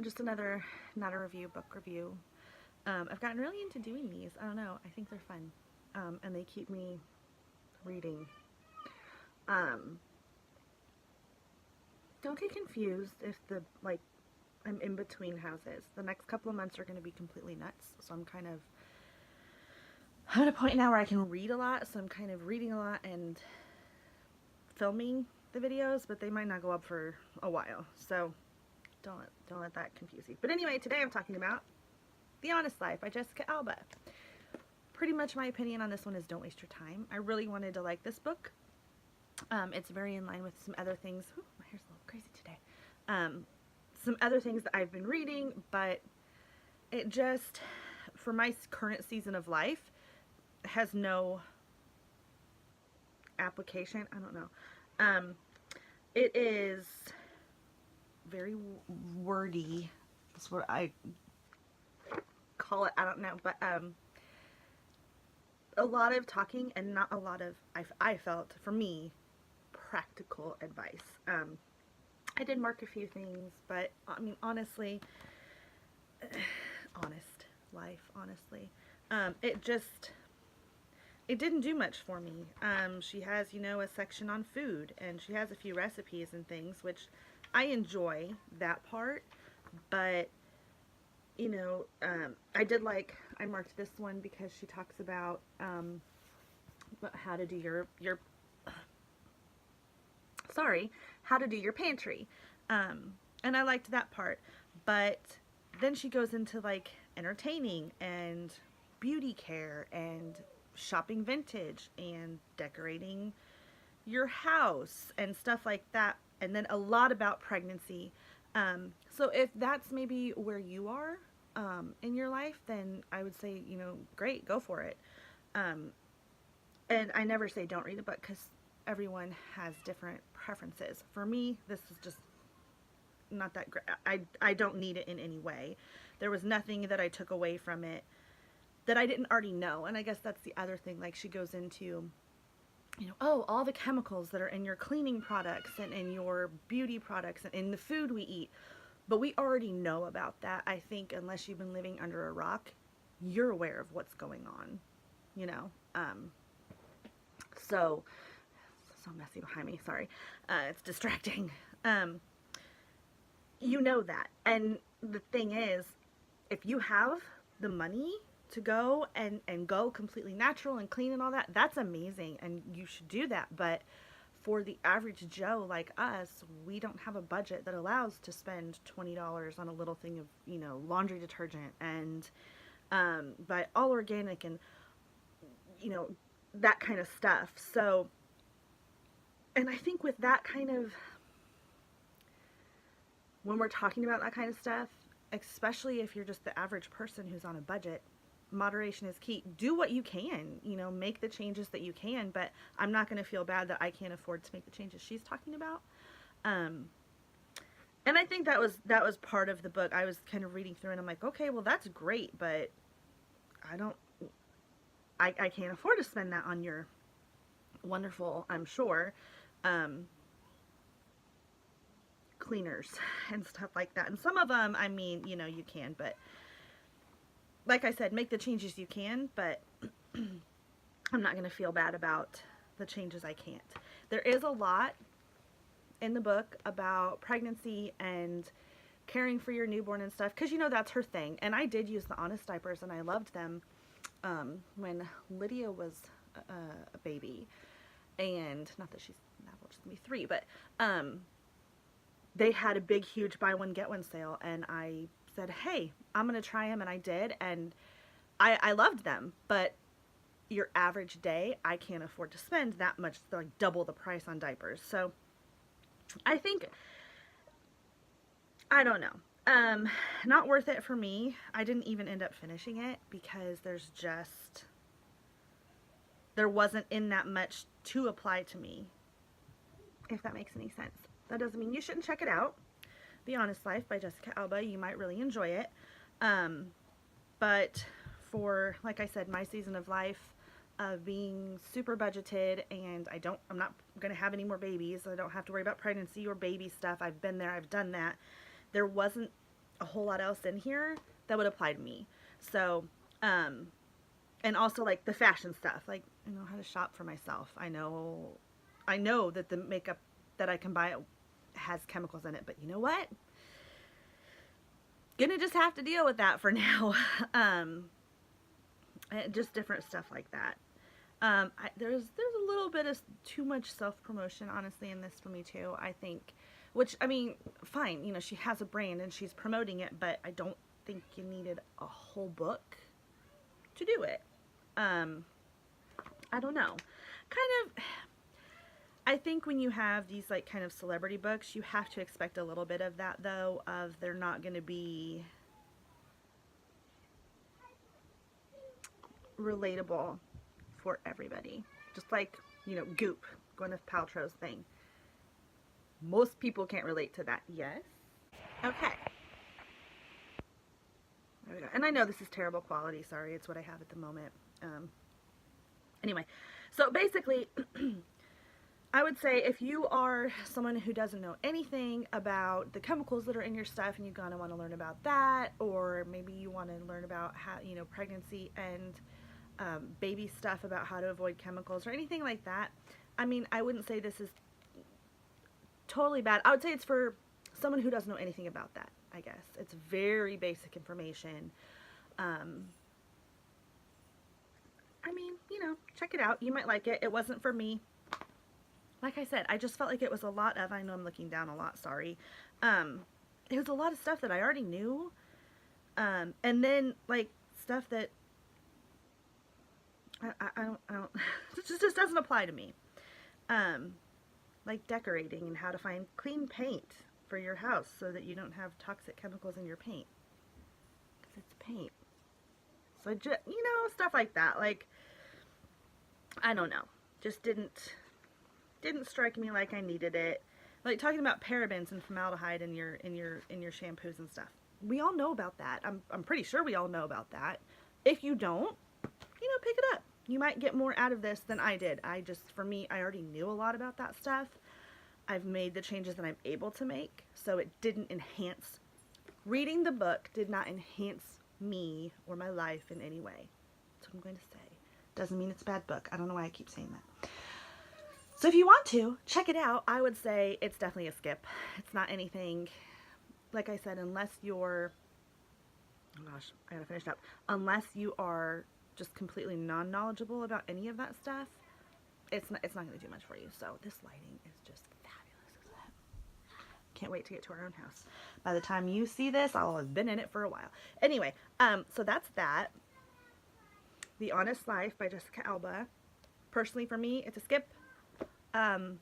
Just another, not a review, book review. I've gotten really into doing these. I don't know. I think they're fun. And they keep me reading. Um, don't get confused if I'm in between houses. The next couple of months are going to be completely nuts. So I'm at a point now where I can read a lot. So I'm kind of reading a lot and filming the videos, but they might not go up for a while. So don't let that confuse you. But anyway, today I'm talking about The Honest Life by Jessica Alba. Pretty much my opinion on this one is don't waste your time. I really wanted to like this book. It's very in line with some other things. Whew, my hair's a little crazy today. Some other things that I've been reading, but it just, for my current season of life, has no application. I don't know. Um, it is very wordy. That's what I call it. I don't know, but a lot of talking and not a lot of, I felt, for me, practical advice. I did mark a few things, but I mean, honestly, honest life, honestly, it just, it didn't do much for me. She has, a section on food, and she has a few recipes and things, which I enjoy that part, but I marked this one because she talks about how to do sorry, how to do your pantry. And I liked that part. But then she goes into like entertaining and beauty care and shopping vintage and decorating your house and stuff like that. And then a lot about pregnancy. So if that's maybe where you are in your life, then I would say, great, go for it. Um, and I never say don't read a book because everyone has different preferences. For me, this is just not that great. I don't need it in any way. There was nothing that I took away from it that I didn't already know. And I guess that's the other thing. Like she goes into, oh, all the chemicals that are in your cleaning products and in your beauty products and in the food we eat. But we already know about that. I think unless you've been living under a rock, you're aware of what's going on, you know. So so messy behind me. Sorry, it's distracting. Um, you know that, and the thing is, if you have the money to go and go completely natural and clean and all that, that's amazing, and you should do that. But for the average Joe like us, we don't have a budget that allows to spend $20 on a little thing of laundry detergent and buy all organic and you know that kind of stuff. So, and I think with that kind of, when we're talking about that kind of stuff, especially if you're just the average person who's on a budget, moderation is key. Do what you can, make the changes that you can, but I'm not going to feel bad that I can't afford to make the changes she's talking about. Um, and I think that was part of the book. I was kind of reading through and I'm like, okay, well that's great, but I don't, I can't afford to spend that on your wonderful, I'm sure, um, cleaners and stuff like that. And some of them, I mean, you can, but like I said, make the changes you can, but I'm not going to feel bad about the changes I can't. There is a lot in the book about pregnancy and caring for your newborn and stuff, because that's her thing. And I did use the Honest diapers, and I loved them when Lydia was a baby. And not that she's now just gonna be 3, but they had a big, huge buy one get one sale, and I said, "Hey, I'm gonna try them," and I did, and I loved them. But your average day, I can't afford to spend that much, like double the price on diapers. So I think, I don't know. Not worth it for me. I didn't even end up finishing it because there wasn't in that much to apply to me, if that makes any sense. That doesn't mean you shouldn't check it out. The Honest Life by Jessica Alba. You might really enjoy it. But for, like I said, my season of life of being super budgeted, and I'm not going to have any more babies. I don't have to worry about pregnancy or baby stuff. I've been there. I've done that. There wasn't a whole lot else in here that would apply to me. So, and also like the fashion stuff. Like, I know how to shop for myself. I know that the makeup that I can buy has chemicals in it, but you know what? Gonna just have to deal with that for now. Just different stuff like that. There's a little bit of too much self promotion, honestly, in this for me too. I think, which I mean, fine. You know, she has a brand and she's promoting it, but I don't think you needed a whole book to do it. I don't know. Kind of. I think when you have these like kind of celebrity books, you have to expect a little bit of that though. Of they're not going to be relatable for everybody. Just like, you know, Goop, Gwyneth Paltrow's thing. Most people can't relate to that. Yes? Okay. There we go. And I know this is terrible quality. Sorry, it's what I have at the moment. Anyway, so basically, I would say if you are someone who doesn't know anything about the chemicals that are in your stuff and you kind of want to learn about that, or maybe you want to learn about how, you know, pregnancy and baby stuff about how to avoid chemicals or anything like that, I mean, I wouldn't say this is totally bad. I would say it's for someone who doesn't know anything about that, I guess. It's very basic information. I mean, you know, check it out. You might like it. It wasn't for me. Like I said, I just felt like it was a lot of, I know I'm looking down a lot, sorry. It was a lot of stuff that I already knew. And then, like, stuff that I don't, it just doesn't apply to me. Like decorating and how to find clean paint for your house so that you don't have toxic chemicals in your paint. Because it's paint. So, you know, stuff like that. Like, I don't know. Just didn't strike me like I needed it. Like talking about parabens and formaldehyde in your shampoos and stuff. We all know about that. I'm pretty sure we all know about that. If you don't, you know, pick it up. You might get more out of this than I did. For me, I already knew a lot about that stuff. I've made the changes that I'm able to make, so it didn't enhance. Reading the book did not enhance me or my life in any way. That's what I'm going to say. Doesn't mean it's a bad book. I don't know why I keep saying that. So if you want to, check it out. I would say it's definitely a skip. It's not anything, like I said, unless you're, oh gosh, I gotta finish up. Unless you are just completely non-knowledgeable about any of that stuff, it's not going to do much for you. So this lighting is just fabulous, isn't it? Can't wait to get to our own house. By the time you see this, I'll have been in it for a while. Anyway, so that's that. The Honest Life by Jessica Alba. Personally, for me, it's a skip. But,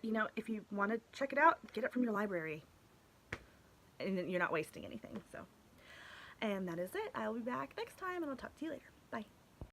you know, if you want to check it out, get it from your library. And you're not wasting anything, so. And that is it. I'll be back next time, and I'll talk to you later.